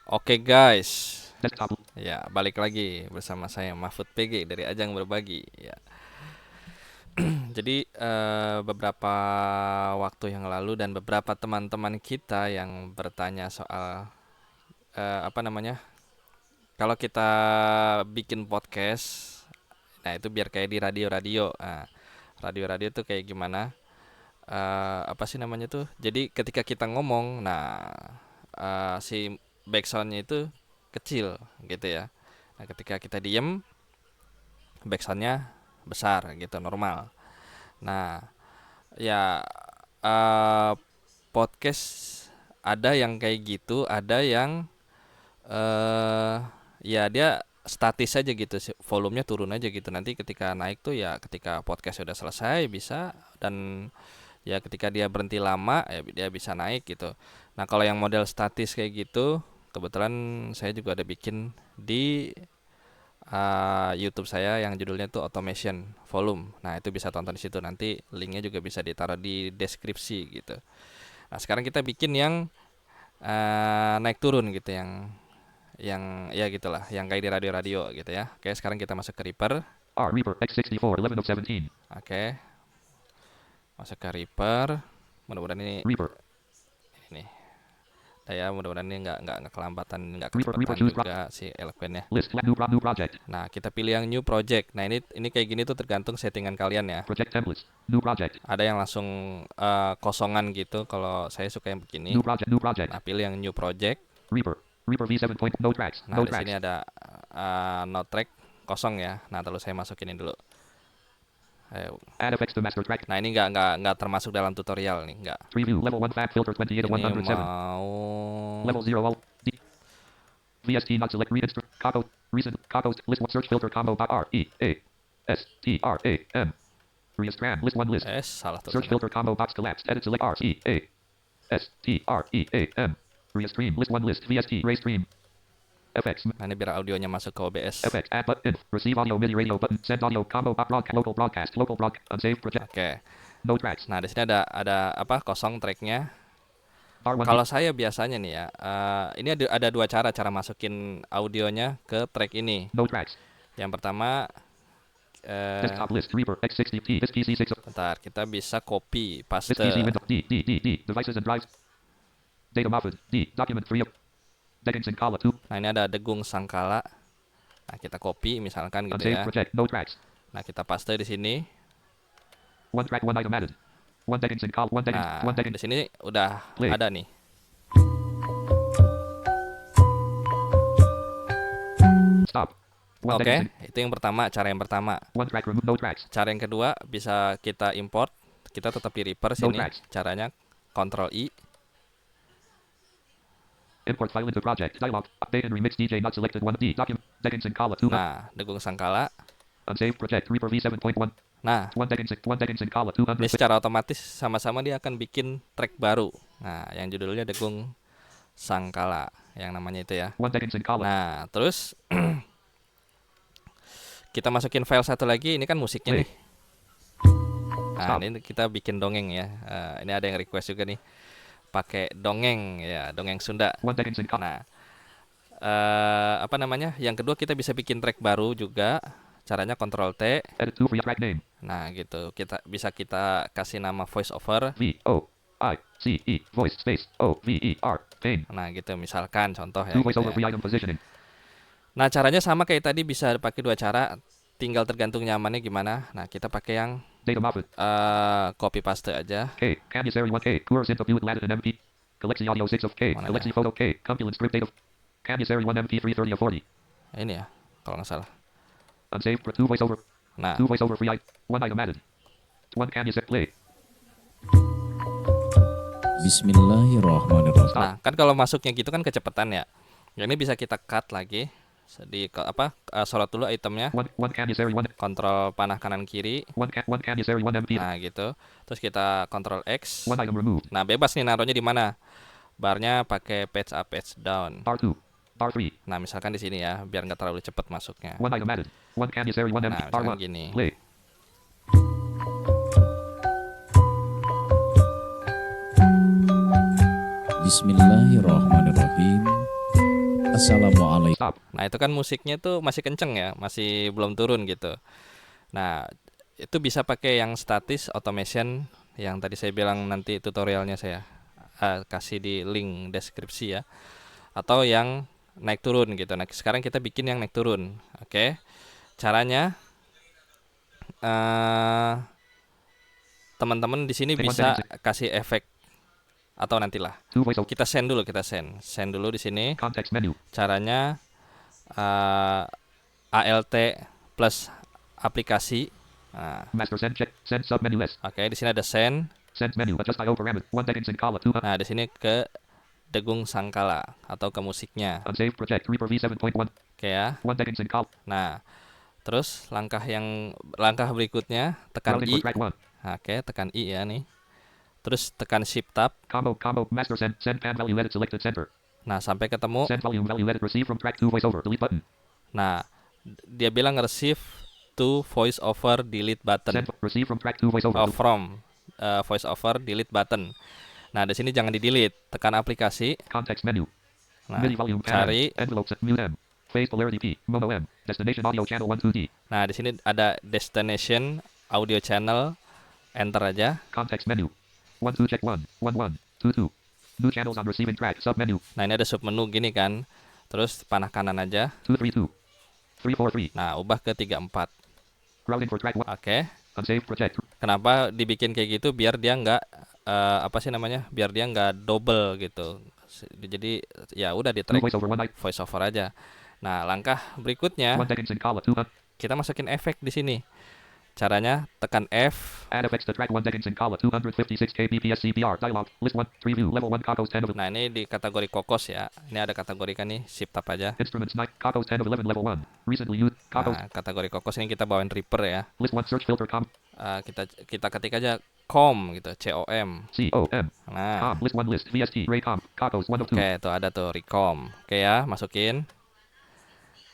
Oke guys, Desktop. ya balik lagi bersama saya Mahfud PG dari Ajang Berbagi. Ya, jadi beberapa waktu yang lalu dan beberapa teman-teman kita yang bertanya soal apa namanya, kalau kita bikin podcast, nah itu biar kayak di radio-radio. Nah, radio-radio tuh kayak gimana? Apa sih namanya tuh? Jadi ketika kita ngomong, nah si backsoundnya itu kecil gitu ya. Nah, ketika kita diem, backsoundnya besar gitu, normal. Nah, ya eh, podcast ada yang kayak gitu, ada yang eh ya dia statis aja gitu, volumenya turun aja gitu. Nanti ketika naik tuh ya ketika podcast sudah selesai bisa, dan ya ketika dia berhenti lama ya dia bisa naik gitu. Nah, kalau yang model statis kayak gitu, kebetulan saya juga ada bikin di YouTube saya yang judulnya tuh Automation Volume. Nah, itu bisa tonton di situ, nanti linknya juga bisa ditaruh di deskripsi gitu. Nah, sekarang kita bikin yang naik turun gitu, yang ya gitulah, yang kayak di radio-radio gitu ya. Oke, sekarang kita masuk ke Reaper. Reaper X64 11 of 17. Oke, masuk ke Reaper. Mudah-mudahan Reaper. ini ya, mudah-mudahan ini nggak kelambatan, nggak Reaper kecepatan choose juga si Eloquentnya. list new project. Nah, kita pilih yang new project. Nah, ini kayak gini tuh tergantung settingan kalian ya. Project templates. New project. Ada yang langsung kosongan gitu. Kalau saya suka yang begini. New project. Nah, pilih yang new project. Reaper V7 point no tracks. Nah, di sini ada no track kosong ya. Nah, terus saya masukin ini dulu. Add effects to master track. Nah, ini nggak termasuk dalam tutorial nih, nggak. Preview level 1 fat filter 28 of Ini 107. mau Level 0 all D. VST not select read instruct Kako recent Kako list search filter combo R E A S T R A M. Reastram list 1 list. salah Search tulisannya. filter combo box collapsed. Edit select R E A S T R E A M. Restream list 1 list VST Restream. FX. Nah, ini biar audionya masuk ke OBS. FX add button. Receive audio MIDI radio button. Send audio combo broadcast local broadcast unsaved project. Oke. No tracks. Nah, di sini ada apa? Kosong tracknya. R1 Kalau saya biasanya nih ya, ini ada dua cara masukin audionya ke track ini. No tracks. Yang pertama, Desktop list Reaper X60T. This PC6. bentar, kita bisa copy This PC paste. window D. Devices and drives. Data Moffat D. Document 3 of Deggins and Kala 2. Nah, ini ada Degung Sangkala. Nah, kita copy misalkan gitu Unsaved ya. project. No tracks. Nah, kita paste di sini. One track, one item added. One Deggins and Kala. One Nah, Deggins. di sini udah Play. ada nih. Stop. Oke, itu yang pertama, cara yang pertama. One track remove no tracks. Cara yang kedua bisa kita import. Kita tetap di Reaper sini. Caranya Ctrl I. Import file into project. Dialog. Update and remix DJ not selected 1D. Document. Deggins and Kala 2. Nah, Degung Sangkala. Unsaved project. Reaper V7.1. Nah, One Deggins and Kala 200. ini secara otomatis sama-sama dia akan bikin track baru. Nah, yang judulnya Degung Sangkala, yang namanya itu ya. One Deggins and Kala. Nah, terus kita masukin file satu lagi. Ini kan musiknya nih. Nah, ini kita bikin dongeng ya. Ini ada yang request juga nih, pakai dongeng ya, dongeng Sunda. Nah, apa namanya? Yang kedua kita bisa bikin track baru juga. Caranya Ctrl T. Edit to free track name. Nah, gitu. Kita kasih nama voice over. V O I C E voice space O V E R pain. Nah, gitu misalkan contoh ya. Voice Gitu over ya. free item positioning. Nah, caranya sama kayak tadi, bisa pakai dua cara. Tinggal tergantung nyamannya gimana. Nah, kita pakai yang Data Moffat. Copy paste aja. K. Cambiasary 1K. Course into view Latin and MP. Galaxy Audio 6 of K. Galaxy Photo K. Compulant script data. Cambiasary 1 MP 330 of 40. Ini ya, kalau nggak salah. Unsaved 2 voice over. Nah, 2 voice over free item. 1 item added. 1 Cambiasary play. Bismillahirrahmanirrahim. Nah, kan kalau masuknya gitu kan kecepatan ya. Ini bisa kita cut lagi. Sorot dulu itemnya. Kontrol panah kanan kiri. Nah, gitu. Terus kita Ctrl X. Nah, bebas nih naruhnya di mana. Barnya pakai page up, page down. Nah, misalkan di sini ya, biar nggak terlalu cepat masuknya. Nah, misalkan gini. Bismillahirrahmanirrahim. Assalamualaikum. Stop. Nah, itu kan musiknya tuh masih kenceng ya, masih belum turun gitu. Nah, itu bisa pakai yang statis automation yang tadi saya bilang, nanti tutorialnya saya kasih di link deskripsi ya. Atau yang naik turun gitu. Nah, sekarang kita bikin yang naik turun. Oke. Caranya eh teman-teman di sini Take one bisa settings. kasih efek atau nantilah. Two voice over. Kita send dulu, send dulu di sini. Context menu. Caranya eh, ALT plus aplikasi. Nah, Master send check. Send sub menu list. oke, di sini ada send. Send menu. Adjust IO parameter. One settings in column. Two. Nah, di sini ke Degung Sangkala atau ke musiknya. Unsaved project. Reaper V7.1. Oke ya. One settings in column. Nah, terus langkah berikutnya tekan Route I. input track one. Oke, tekan I ya nih. Terus tekan Shift Tab. Combo. Master send. Send pan value edit selected center. Nah, sampai ketemu. Send volume value edit receive from track 2 voice over. Delete button. Nah, dia bilang receive to voice over delete button. Send receive from track 2 voice over. Oh, from voice over delete button. Nah, di sini jangan di delete, tekan aplikasi. Context menu. Nah, MIDI volume cari. envelopes mute M. Phase polarity P. Mono M. Destination audio channel 1 2 D. Nah, di sini ada destination audio channel. Enter aja. Context menu. 1 2 check 1 1 1 2 2. New channels on receiving track sub menu. Nah, ini ada sub menu gini kan. Terus panah kanan aja. 2 3 2. 3 4 3. Nah, ubah ke 34. Routing for track 1. Oke. Unsaved project. Kenapa dibikin kayak gitu? Biar dia nggak apa sih namanya? Biar dia nggak double gitu. Jadi ya udah di Two track voice over 1 night. voice over aja. Nah, langkah berikutnya One settings in column 2. kita masukin efek di sini. Caranya tekan F. Add effects to track 1 settings in column 256 kbps CPR dialog list 1 preview level 1 Cocos 10 of Nah, ini di kategori kokos ya. Ini ada kategori kan nih, Shift Tab aja. instruments 9 Cocos 10 of 11 level 1 recently used Cocos Nah, kategori kokos ini kita bawain Reaper ya. list 1 search filter com Kita ketik aja com gitu, COM. COM Nah, com list 1 list VST Raycom Cocos 1 of 2 oke, tuh ada tuh Recom. Oke ya, masukin.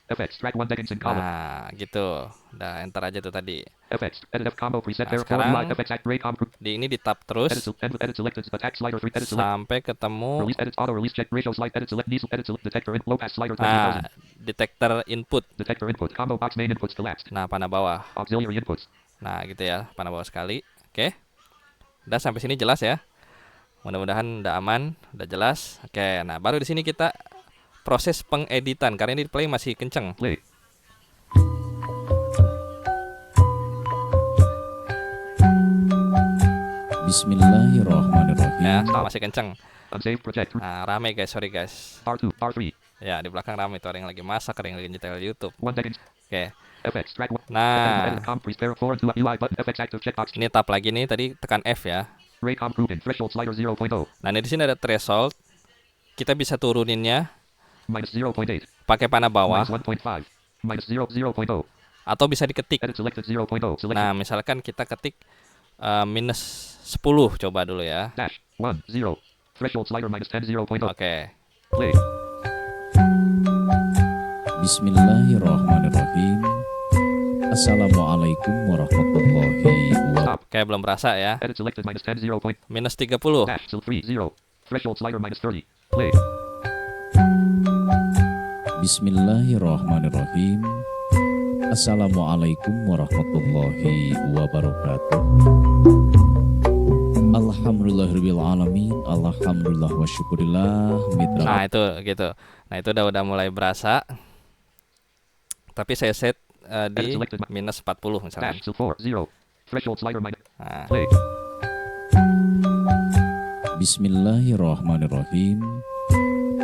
effects track 1 settings in column Nah, gitu. Udah enter aja tuh tadi. effects edit F combo preset Nah, pair 4 sekarang UI effects act Raycom Di ini di tab edit terus edit selected attack slider 3 edit select sampai ketemu release edit auto release check ratio slide edit select diesel edit select detector in low pass slider 20,000 detector input. detector input combo box main inputs collapsed Nah, panah bawah. auxiliary inputs Nah, gitu ya, panah bawah sekali. Oke. Udah sampai sini jelas ya. Mudah-mudahan udah aman, udah jelas. Oke, nah baru di sini kita proses pengeditan karena ini play masih kenceng. play Bismillahirrahmanirrahim. Ya, masih kenceng. unsaved project Nah, rame guys, sorry guys. R2 R3 Ya, di belakang rame tuh, ada yang lagi masak, ada yang lagi nyetel YouTube. 1 seconds Oke. effects track 1 Nah, edit com prepare 4 2 UI button effects active checkbox ini tab lagi nih, tadi tekan F ya. Raycom proven threshold slider 0.0 Nah, ini di sini ada threshold. Kita bisa turuninnya minus 0.8 pakai panah bawah minus 1.5 minus 0 0.0 atau bisa diketik. edit selected 0.0 select Nah, misalkan kita ketik minus 10 coba dulu ya. dash 1 0 threshold slider minus 10 0.0 Oke. play Bismillahirrahmanirrahim. Assalamualaikum warahmatullahi wabarakatuh. stop Oke, belum berasa ya. edit selected minus 10 0. Minus 30. Dash 3 0 threshold slider minus 30 play Bismillahirrahmanirrahim. Assalamualaikum warahmatullahi wabarakatuh. Alhamdulillahirabbil alamin. Alhamdulillah wa syukurillah. Mitra Nah, itu gitu. Nah, itu udah mulai berasa. Tapi saya set di minus 40 misalkan. dash 4 0 threshold slider minus Nah, play Bismillahirrahmanirrahim.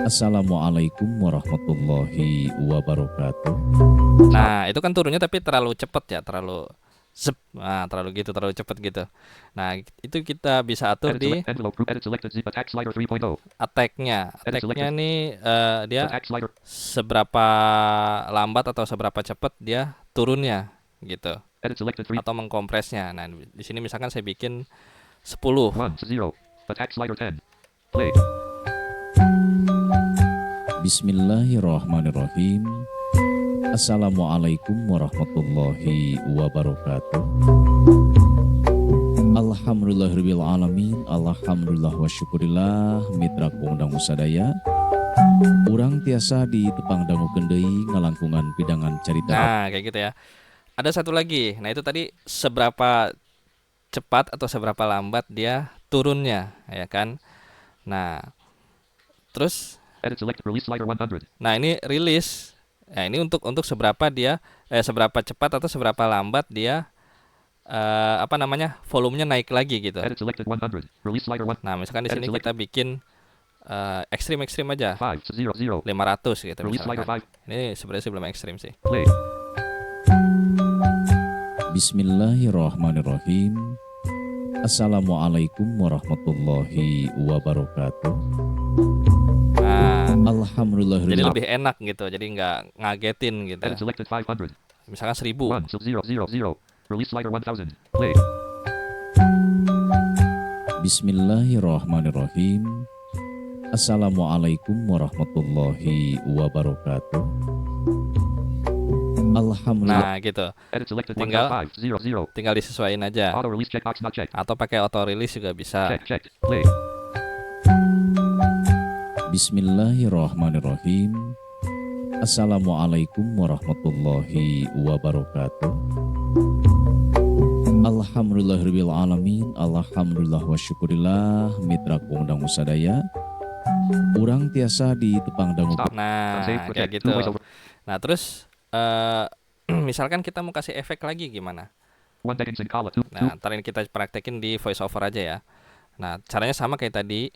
Assalamualaikum warahmatullahi wabarakatuh. nah, itu kan turunnya tapi terlalu cepet ya, terlalu zep. Nah, terlalu cepet gitu. Nah, itu kita bisa atur edit di select envelope group edit selected zip attack slider 3.0 attack-nya. Attack-nya nih dia attack slider seberapa lambat atau seberapa cepat dia turunnya gitu, edit selected 3 atau mengkompresnya. Nah, di sini misalkan saya bikin 10. 1 0 attack slider 10 play Bismillahirrahmanirrahim. Assalamualaikum warahmatullahi wabarakatuh. Alhamdulillahirabbil alamin. Alhamdulillah wa syukurillah. Mitra kondang sadaya. Urang tiasa di tepang dangu deui ngalangkungan pidangan carita. Nah, kayak gitu ya. Ada satu lagi. Nah, itu tadi seberapa cepat atau seberapa lambat dia turunnya, ya kan? Nah, terus Edit select release slider 100. nah ini rilis. Nah, ini untuk seberapa dia seberapa cepat atau seberapa lambat dia volumenya naik lagi gitu. Edit selected 100. Release slider 1. Nah, misalkan di Edit sini select kita bikin ekstrim aja. 5 0 0. 500 gitu Release slider misalkan. 5. Ini sebenarnya sih belum ekstrim sih. Play. Bismillahirrahmanirrahim. Assalamualaikum warahmatullahi wabarakatuh. Nah, jadi Alhamdulillahirabbil lebih enak gitu. Jadi nggak ngagetin gitu. Edit selected 500. Misalkan 1000. 1 0 0 0. Release slider 1000. Play. Bismillahirrahmanirrahim. Assalamualaikum warahmatullahi wabarakatuh. Alhamdulillah. Nah, gitu. Edit selected Tinggal 5 0 0. Tinggal disesuaiin aja. Auto release checkbox not checked. Atau pakai auto release juga bisa. Check. Play. Bismillahirrahmanirrahim. Assalamualaikum warahmatullahi wabarakatuh. Alhamdulillahirabbil alamin. Alhamdulillah wa syukurillah. Mitra kondang sadaya. Urang tiasa di tepang dangu. Stop. Nah, Save. kayak Protect. gitu. Two voiceover. Nah, terus misalkan kita mau kasih efek lagi gimana? One seconds in column. 2. Nah, ntar ini kita praktekin di voice over aja ya. Nah, caranya sama kayak tadi.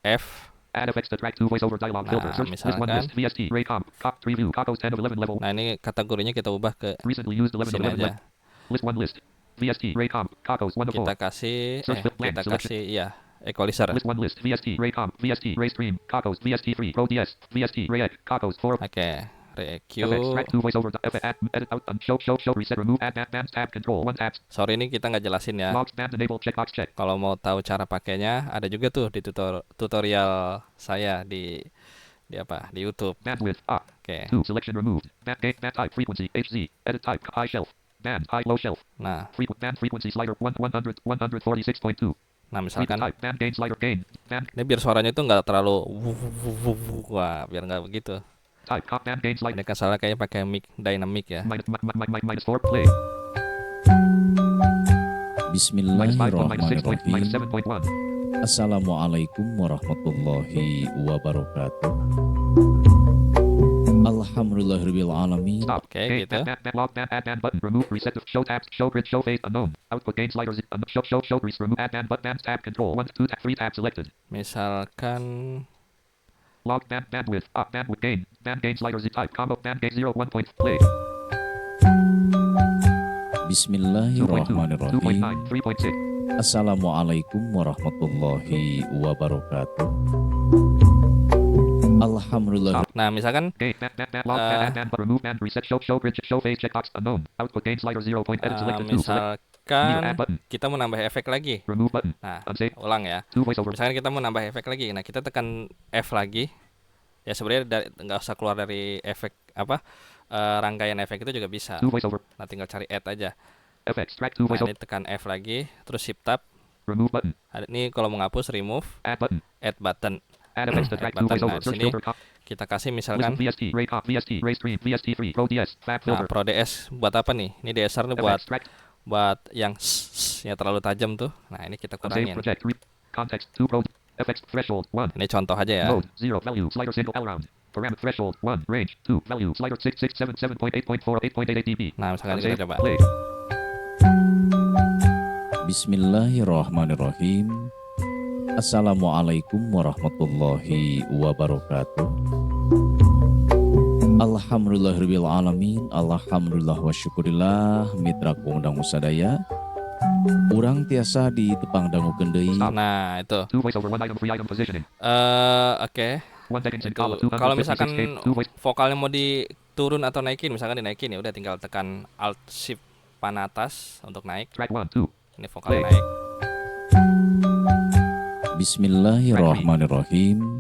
F. Add effects to track 2 voiceover dialog Nah, filter. Search list 1 misalkan. list. VST. Raycom. Cop. Preview. Cocos 10 of 11 level. Nah, ini kategorinya kita ubah ke Recently used 11 of sini 11 aja. List 1 list. VST. Raycom. Cocos 1 of 4. Kita kasih Search the plan kita selection. kasih equalizer. List 1 list. VST. Raycom. VST. Raystream. Cocos. VST 3. Pro DS. VST. Rayec. Cocos 4. Oke, re-EQ. FX. Track 2 voiceover. Add. Edit out. Show. Reset. Remove. Add. Tab. Control. 1 tabs. Sorry, ini kita nggak jelasin ya. Log. Tabs. Enable. Checkbox check. Kalau mau tahu cara pakainya, ada juga tuh di tutorial saya di YouTube. Bandwidth. Oke. 2. Selection removed. Band type. Frequency. HZ. Edit type. High shelf. Band. High low shelf. Nah, Band frequency slider 146.2. nah Frequency misalkan type. Band gain slider gain. Band ini biar suaranya itu nggak terlalu wah, biar nggak begitu. type. Cop band gain slider. Ini kan salah kayaknya pakai mic dynamic ya. Minus 4. Play. Minus 5. Minus 6. Minus Bismillahirrahmanirrahim. 7.1. Assalamualaikum warahmatullahi wabarakatuh. Alhamdulillahirabbil alamin. Stop. Oke, Gain. gitu. Band log. Add band button. Remove. Reset. Show tabs. Show grid. Show phase unknown. Output gain sliders. Show grid. Remove. Add band button. Tab control. 1 2 3 tab selected. Misalkan Log bandwidth. Bandwidth gain. Band gain sliders. Type combo. Band gain 0 1 point. Play. 2.2. 2.9. Bismillahirrahmanirrahim. 3.6. Assalamualaikum warahmatullahi wabarakatuh. Alhamdulillah. nah, misalkan Gain. Band log. Add band but remove band reset. Show grid. Show phase checkbox unknown. Output gain slider 0 point. Edit selected 2. Select. misalkan Add button. kita mau nambah efek lagi. Remove button. Nah, Unsave. ulang ya. 2 voiceover. Misalkan kita mau nambah efek lagi. Nah, kita tekan F lagi. Ya sebenarnya nggak usah keluar dari efek rangkaian efek itu juga bisa. 2 voiceover. Nah, tinggal cari add aja. FX. Track 2 Nah, voiceover. ini tekan F lagi, terus shift tab. Remove button. Ini kalau mau ngapus remove, Add button. add button. Add effects to track 2 button. voiceover. Nah, Search sini filter. kita kasih Listen misalkan VST. Raycom. VST. Raystream. VST 3. Pro DS. Fab nah, filter. Pro DS buat apa nih? Ini DSR nih buat FX. Track. yang ya terlalu tajam tuh. Nah, ini kita Unsave. kurangin. Project. Context. 2 pro. FX. Threshold. 1. Ini contoh aja ya. Mode 0 value slider single all around. Parameter threshold 1 range 2 value slider 6677.8.4 8.88 dB. Nah, misalkan Unsave. kita coba. Play. Bismillahirrahmanirrahim. Assalamualaikum warahmatullahi wabarakatuh. Alhamdulillahirabbil alamin. Alhamdulillah wa syukurillah. Mitra kondang sadaya. Urang tiasa di tepang dangu deui. Nah, itu. 2 voiceover 1 item 3 item positioning. Oke. 1 seconds in Itu column 256 kalau misalkan 2 voice vokalnya mau diturun atau naikin, misalkan dinaikin ya udah tinggal tekan Alt Shift panah atas untuk naik. track 1 2. Ini vokalnya naik. Bismillahirrahmanirrahim.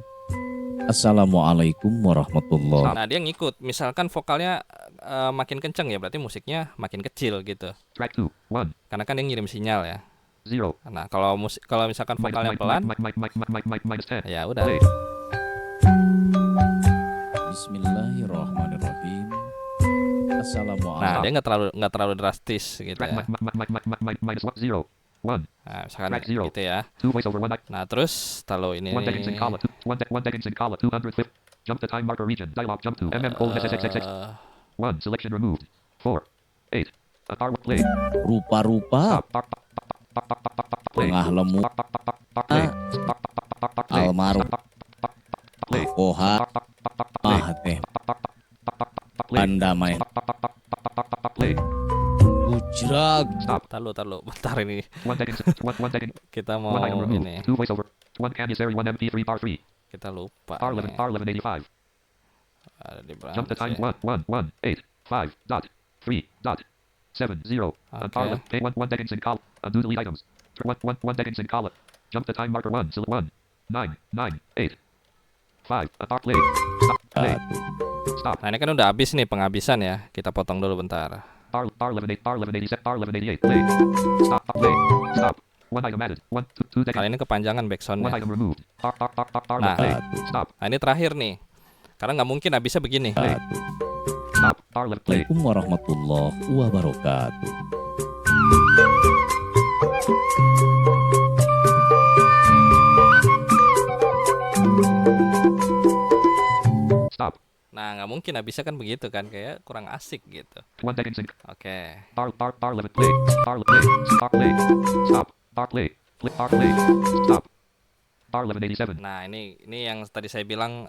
Assalamualaikum warahmatullahi. Nah, dia ngikut. Misalkan vokalnya makin kenceng ya berarti musiknya makin kecil gitu. Track 2 1. Karena kan dia ngirim sinyal ya. 0. Nah, kalau misalkan vokalnya pelan, Minus 10. ya udah. Play. Bismillahirrahmanirrahim. Nah, Assalamualaikum. dia nggak terlalu drastis gitu Track ya. minus 1, 0. 1. Nah, misalkan Track 0. gitu ya. 2 voiceover 1. Nah, terus taruh ini 1 seconds in column. 1 seconds in column. 200 flip. Jump the time marker region. Dialog jump to SSXXX. eh, 1. Selection removed. 4. 8. Star play. Rupa-rupa Play. tengah lemu Play. almarhum Play. Koha Play. teh Play. pandamai Play. ujrag Stop. taruh bentar ini 1 second. 1 second. kita 1 mau item removed. ini 2 voiceover. 1 Candice 1 MP3 bar 3. kita lupa Bar nih. 11. Bar 1185. Ada di Jump the time belakang 1 1 1 8 5 dot 3 dot 7 0. Okay. 1 seconds in column. Undo delete items. 1 seconds in column. Jump the time marker 1 select 1 9 9 8 5 start play. Stop play. Stop. Nah, ini kan udah habis nih penghabisan ya. Kita potong dulu bentar. Bar 11 bar 1187 bar 1188 play. Stop play. Stop. 1 item added. 1 2 seconds. Kali ini kepanjangan 1 backsoundnya. item removed. Bar Nah. play. Stop. Nah, ini terakhir nih. Karena nggak mungkin habisnya begini. Stop. Bar play. Assalamualaikum warahmatullahi wabarakatuh. Stop. Nah, nggak mungkin habisnya kan begitu kan, kayak kurang asik gitu. 1 seconds in Oke. bar 11 play. Bar play. Start play. Stop. Bar play. Play bar play. Stop. Bar 1187. Nah, ini yang tadi saya bilang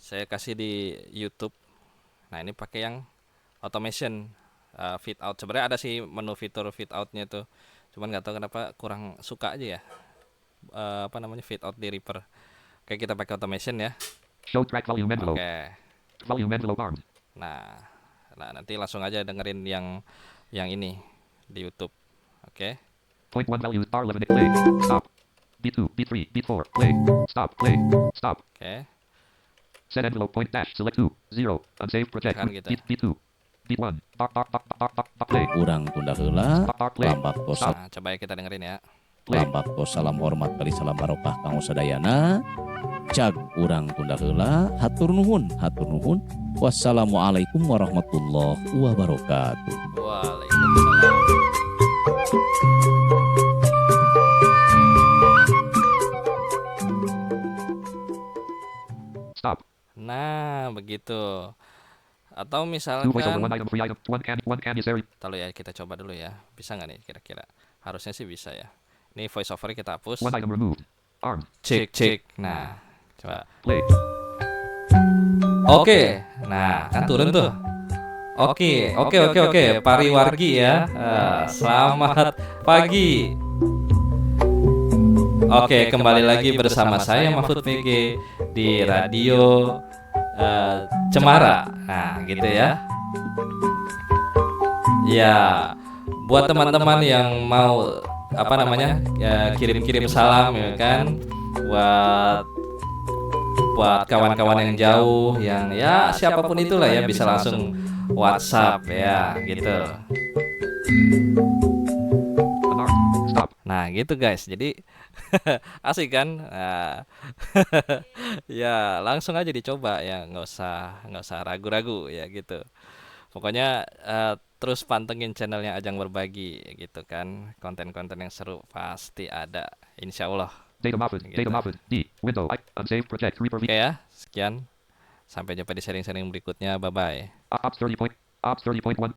saya kasih di YouTube. Nah, ini pakai yang automation fit out. Sebenarnya ada sih menu fitur fit outnya tuh. Cuman nggak tahu kenapa kurang suka aja ya. Apa namanya fit out di Reaper. Kayak kita pakai automation ya. Show track volume envelope. Oke. Volume envelope armed. Nah, nanti langsung aja dengerin yang ini di YouTube. Oke. Point 1 values bar 11 play. Stop. B2, B3, B4 play. Stop. Play. Stop. Oke. Set envelope point dash select 2 0 unsaved project Kan gitu. B2 B1 play. Urang tunda heula Play. lampak tos Nah, coba ya kita dengerin ya. Play. lampak tos salam hormat kali salam barokah kanggo sadayana. Cag urang tunda heula hatur nuhun wassalamualaikum warahmatullahi wabarakatuh. Waalaikumsalam. Stop. Nah, begitu. Atau 2 voiceover 1 misalkan, item free item 1 can area. tahu ya kita coba dulu ya. Bisa nggak nih kira-kira? Harusnya sih bisa ya. Ini voice over kita hapus. 1 item removed. Armed. Cek. Nah, coba. Play. Oke. Nah, kan turun tuh. Oke. Pariwargi ya. Selamat pagi. Oke, kembali lagi bersama saya Mahfud PG di Radio Cemara. Nah, gitu ya. Ya, buat teman-teman yang mau apa namanya? Ya, kirim-kirim salam ya kan. Buat kawan-kawan yang jauh, yang ya siapapun itulah ya bisa langsung WhatsApp ya gitu. Unarmed. Stop. Nah gitu guys, jadi asik kan? Nah, ya langsung aja dicoba ya, nggak usah ragu-ragu ya gitu. Pokoknya terus pantengin channelnya Ajang Berbagi gitu kan, konten-konten yang seru pasti ada, insya Allah. Data Mahfud. Gitu. Data Mahfud. D. Window. Unsaved project. Reaper V. Oke ya, sekian. Sampai jumpa di sharing-sharing berikutnya. Bye bye. Ops 30.1